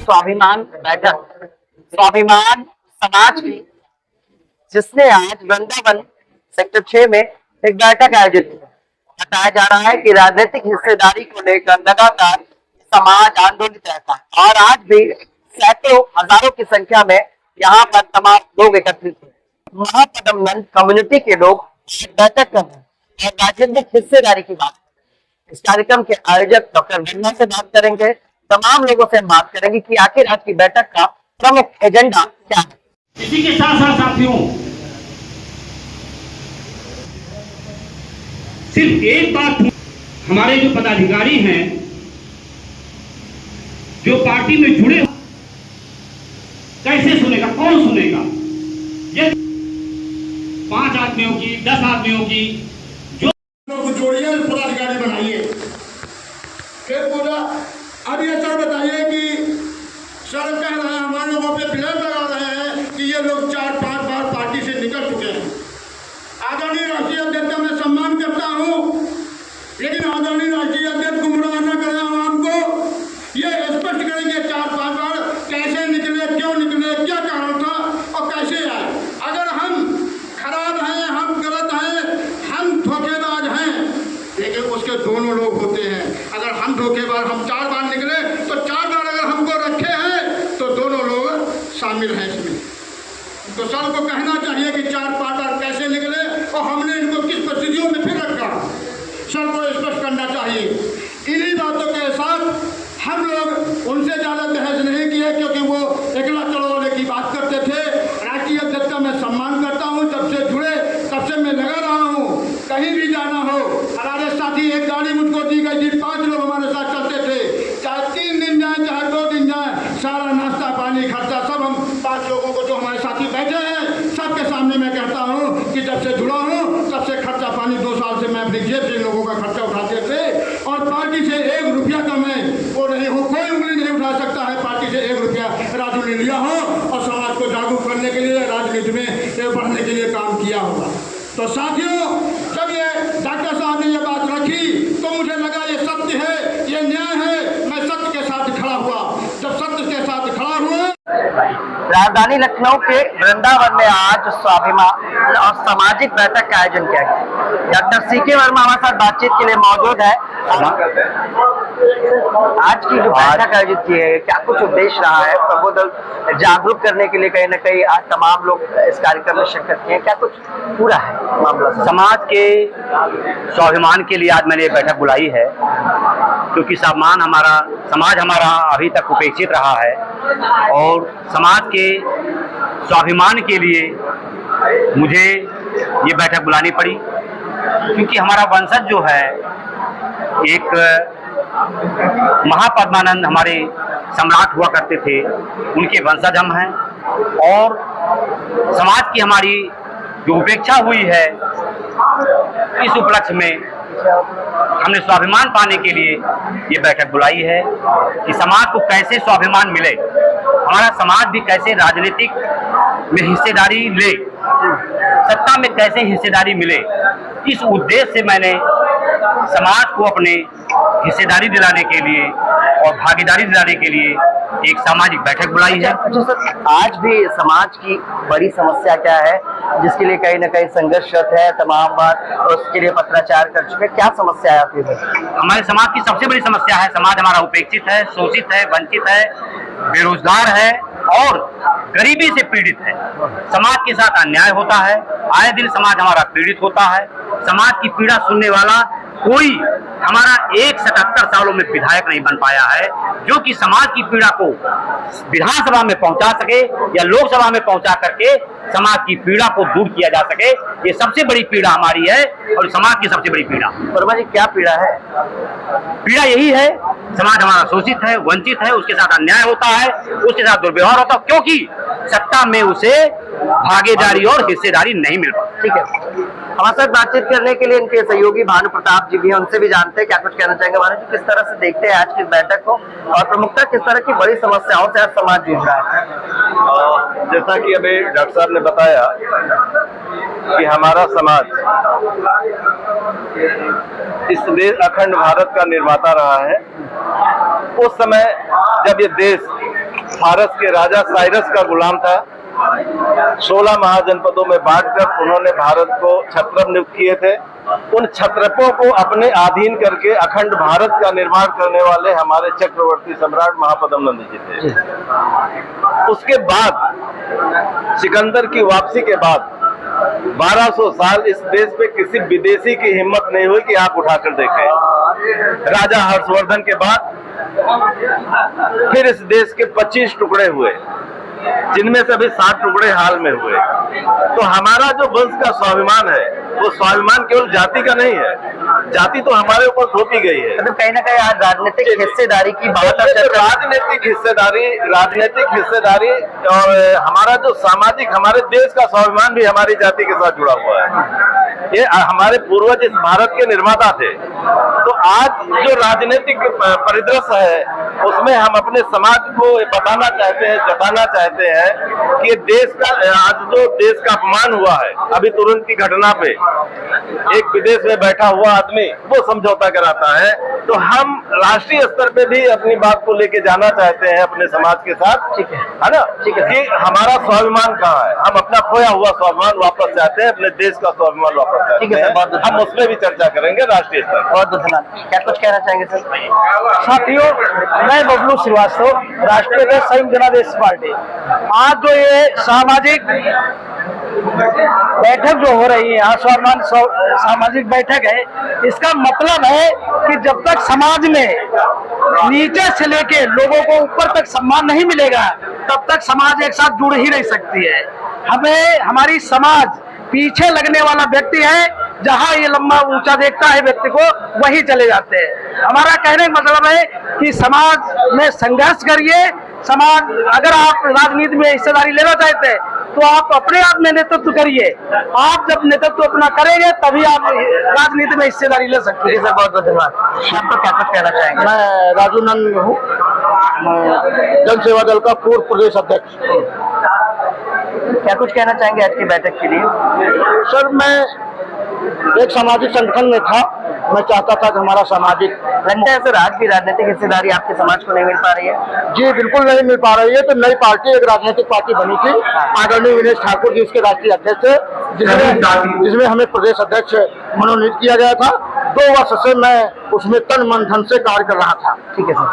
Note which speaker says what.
Speaker 1: स्वाभिमान बैठक, स्वाभिमान समाज की, जिसने आज वृंदावन सेक्टर 6 में एक बैठक आयोजित की। बताया जा रहा है कि राजनीतिक हिस्सेदारी को लेकर लगातार समाज आंदोलित रहता है और आज भी सैकड़ों हजारों की संख्या में यहाँ पर तमाम लोग एकत्रित हुए। महापदम कम्युनिटी के लोग बैठक कर रहे हैं और राजनीतिक हिस्सेदारी की बात। इस कार्यक्रम के आयोजक डॉक्टर वर्मा से बात करेंगे, तमाम लोगों से बात करेंगे कि आखिर आज की बैठक का प्रमुख एजेंडा क्या है।
Speaker 2: इसी के साथ साथ साथियों, सिर्फ एक बात, हमारे जो पदाधिकारी हैं, जो पार्टी में जुड़े, कैसे सुनेगा, कौन सुनेगा? ये 5 आदमियों की, 10 आदमियों की जो
Speaker 3: जोड़िए, पदाधिकारी बनाइए। फिर पूरा अब ये सर बताइए कि सर कह रहे हैं, हमारे लोगों पे ब्लेम लगा रहे हैं कि ये लोग 4-5 बार पार्टी से निकल चुके हैं। आदरणीय राष्ट्रीय अध्यक्ष का मैं सम्मान करता हूँ, लेकिन आदरणीय राष्ट्रीय अध्यक्ष गुमराह न करें आवाम को। ये स्पष्ट करें कि 4-5 बार कैसे निकले, क्यों निकले, क्या कारण था और कैसे आए। अगर हम खराब हैं, हम गलत हैं, हम धोखेबाज हैं, लेकिन उसके दोनों लोग होते हैं। अगर हम धोखेबाज, हम 4 बार निकले तो 4 बार अगर हमको रखे हैं तो दोनों लोग शामिल हैं इसमें। तो सर को कहना चाहिए कि 4-5 बार कैसे निकले और हमने इनको किस परिस्थितियों में फिर रखा, सर को स्पष्ट करना चाहिए। इन्हीं बातों के साथ हम लोग उनसे ज़्यादा बहस नहीं किए, क्योंकि वो एकला चढ़वाने की बात करते थे। राष्ट्रीय अध्यक्ष का मैं सम्मान करता हूँ, जब से जुड़े तब से मैं लगा रहा हूँ। कहीं भी जाना हो, हमारे साथी एक गाड़ी मुझको दी गई थी, 5 लोग हमारे साथ चलते थे। चाहे 3 दिन जाए, चाहे 2 दिन जाए, सारा नाश्ता पानी खर्चा सब हम 5 लोगों को, जो हमारे साथी बैठे हैं, सबके सामने मैं कहता हूँ कि जब से जुड़ा हूँ तब से खर्चा पानी 2 साल से मैं अपनी जेब से लोगों का खर्चा उठाते थे और पार्टी से 1 रुपया का मैं वो नहीं हूँ। कोई उंगली नहीं उठा सकता है पार्टी से 1 रुपया राजू ने लिया हो और समाज को जागरूक करने के लिए, राजनीति में बढ़ने के लिए काम किया होगा। तो साथियों, जब ये डॉक्टर साहब ने ये बात रखी तो मुझे लगा ये सत्य है, ये न्याय है। मैं सत्य के साथ खड़ा हुआ। जब सत्य के साथ खड़ा हुआ,
Speaker 1: राजधानी लखनऊ के वृंदावन में आज स्वाभिमान और सामाजिक बैठक का आयोजन किया गया। डॉक्टर सीके वर्मा हमारे साथ बातचीत के लिए मौजूद है। आज की जो बैठक आयोजित की है, क्या कुछ उद्देश्य रहा है? प्रबोधन जागरूक करने के लिए कहीं ना कहीं आज तमाम लोग इस कार्यक्रम में शिरकत किए हैं, क्या कुछ पूरा है मामला?
Speaker 4: समाज के स्वाभिमान के लिए आज मैंने ये बैठक बुलाई है, क्योंकि समाज हमारा अभी तक उपेक्षित रहा है और समाज के स्वाभिमान के लिए मुझे ये बैठक बुलानी पड़ी, क्योंकि हमारा वंशज जो है, एक महापद्मानंद हमारे सम्राट हुआ करते थे, उनके वंशज हम हैं और समाज की हमारी जो उपेक्षा हुई है, इस उपलक्ष्य में हमने स्वाभिमान पाने के लिए ये बैठक बुलाई है कि समाज को कैसे स्वाभिमान मिले, हमारा समाज भी कैसे राजनीतिक में हिस्सेदारी ले, सत्ता में कैसे हिस्सेदारी मिले। इस उद्देश्य से मैंने समाज को अपने हिस्सेदारी दिलाने के लिए और भागीदारी दिलाने के लिए एक सामाजिक बैठक बुलाई है।
Speaker 1: अच्छा सर, आज भी समाज की बड़ी समस्या क्या है जिसके लिए कहीं ना कहीं संघर्षरत है, तमाम बार उसके लिए पत्राचार कर चुके, क्या समस्या है आपके?
Speaker 4: हमारे समाज की सबसे बड़ी समस्या है, समाज हमारा उपेक्षित है, शोषित है, वंचित है, बेरोजगार है और गरीबी से पीड़ित है। समाज के साथ अन्याय होता है, आए दिन समाज हमारा पीड़ित होता है। समाज की पीड़ा सुनने वाला कोई हमारा 77 सालों में विधायक नहीं बन पाया है, जो कि समाज की पीड़ा को विधानसभा में पहुंचा सके या लोकसभा में पहुंचा करके समाज की पीड़ा को दूर किया जा सके। ये सबसे बड़ी पीड़ा हमारी है और समाज की सबसे बड़ी पीड़ा।
Speaker 1: वर्मा जी, क्या पीड़ा है?
Speaker 4: पीड़ा यही है, समाज हमारा शोषित है, वंचित है, उसके साथ अन्याय होता है, उसके साथ दुर्व्यवहार होता है, क्योंकि सत्ता में उसे भागीदारी और हिस्सेदारी नहीं मिल पाती।
Speaker 1: ठीक है, हमारे साथ बातचीत करने के लिए इनके सहयोगी भानु प्रताप जी भी हैं, उनसे भी जानते हैं क्या कुछ कहना चाहेंगे। भानु जी, किस तरह से देखते हैं आज की बैठक को और प्रमुखता किस तरह की बड़ी समस्याओं से आज समाज जूझ रहा है?
Speaker 5: जैसा कि अभी डॉक्टर साहब ने बताया कि हमारा समाज इस देश अखंड भारत का निर्माता रहा है। उस समय जब ये देश फारस के राजा साइरस का गुलाम था। 16 महाजनपदों में बांटकर उन्होंने भारत को छत्रप नियुक्त किए थे। उन छत्रपों को अपने अधीन करके अखंड भारत का निर्माण करने वाले हमारे चक्रवर्ती सम्राट महापद्म नंद जी थे। उसके बाद सिकंदर की वापसी के बाद 1200 साल इस देश पे किसी विदेशी की हिम्मत नहीं हुई कि आप उठाकर देखें। राजा हर्षवर्धन के बाद फिर इस देश के 25 टुकड़े हुए, जिनमें से अभी 7 टुकड़े हाल में हुए। तो हमारा जो वंश का स्वाभिमान है वो स्वाभिमान केवल जाति का नहीं है, जाति तो हमारे ऊपर थोपी गई है।
Speaker 1: मतलब कहीं ना कहीं आज राजनीतिक हिस्सेदारी की बात
Speaker 5: राजनीतिक हिस्सेदारी और हमारा जो सामाजिक, हमारे देश का स्वाभिमान भी हमारी जाति के साथ जुड़ा हुआ है। ये हमारे पूर्वज इस भारत के निर्माता थे। तो आज जो राजनीतिक परिदृश्य है उसमें हम अपने समाज को बताना चाहते हैं, जताना चाहते हैं कि देश का आज जो देश का अपमान हुआ है, अभी तुरंत की घटना पे एक विदेश में बैठा हुआ आदमी वो समझौता कराता है, तो हम राष्ट्रीय स्तर पे भी अपनी बात को लेके जाना चाहते हैं अपने समाज के साथ। ठीक है ना? ठीक है कि हमारा स्वाभिमान कहाँ है, हम अपना खोया हुआ स्वाभिमान वापस चाहते हैं, अपने देश का स्वाभिमान वापस चाहते हैं। हम उसमें भी चर्चा करेंगे राष्ट्रीय स्तर पर।
Speaker 1: बहुत धन्यवाद। क्या कुछ कहना चाहेंगे सर?
Speaker 6: साथियों, मैं बबलू श्रीवास्तव, राष्ट्रीय अध्यक्ष संयुक्त जनादेश पार्टी। आज जो ये सामाजिक बैठक जो हो रही है, यहाँ स्वाभिमान सामाजिक बैठक है, इसका मतलब है कि जब तक समाज में नीचे से लेके लोगों को ऊपर तक सम्मान नहीं मिलेगा तब तक समाज एक साथ जुड़ ही नहीं सकती है। हमें हमारी समाज पीछे लगने वाला व्यक्ति है, जहां ये लंबा ऊंचा देखता है व्यक्ति को वही चले जाते हैं। हमारा कहने का मतलब है कि समाज में संघर्ष करिए। समाज, अगर आप राजनीति में हिस्सेदारी लेना चाहते हैं तो आप अपने आप में नेतृत्व करिए। आप जब नेतृत्व अपना करेंगे तभी आप राजनीति में हिस्सेदारी ले सकते हैं।
Speaker 1: सर बहुत बहुत धन्यवाद। आप तो क्या कुछ कहना चाहेंगे?
Speaker 6: मैं राजू नंद हूँ, जन सेवा दल का पूर्व प्रदेश अध्यक्ष।
Speaker 1: क्या कुछ कहना चाहेंगे आज की बैठक के लिए?
Speaker 6: सर, मैं एक सामाजिक संगठन में था, मैं चाहता था कि हमारा सामाजिक,
Speaker 1: लगता है सर आज भी राजनीतिक हिस्सेदारी आपके समाज को नहीं मिल पा रही है?
Speaker 6: जी बिल्कुल नहीं मिल पा रही है। तो नई पार्टी, एक राजनीतिक पार्टी बनी थी, आदरणीय विनेश ठाकुर जी उसके राष्ट्रीय अध्यक्ष है, जिसमें हमें प्रदेश अध्यक्ष मनोनीत किया गया था। 2 वर्ष से मैं उसमें तन मन धन से कार्य कर रहा था।
Speaker 1: ठीक है सर।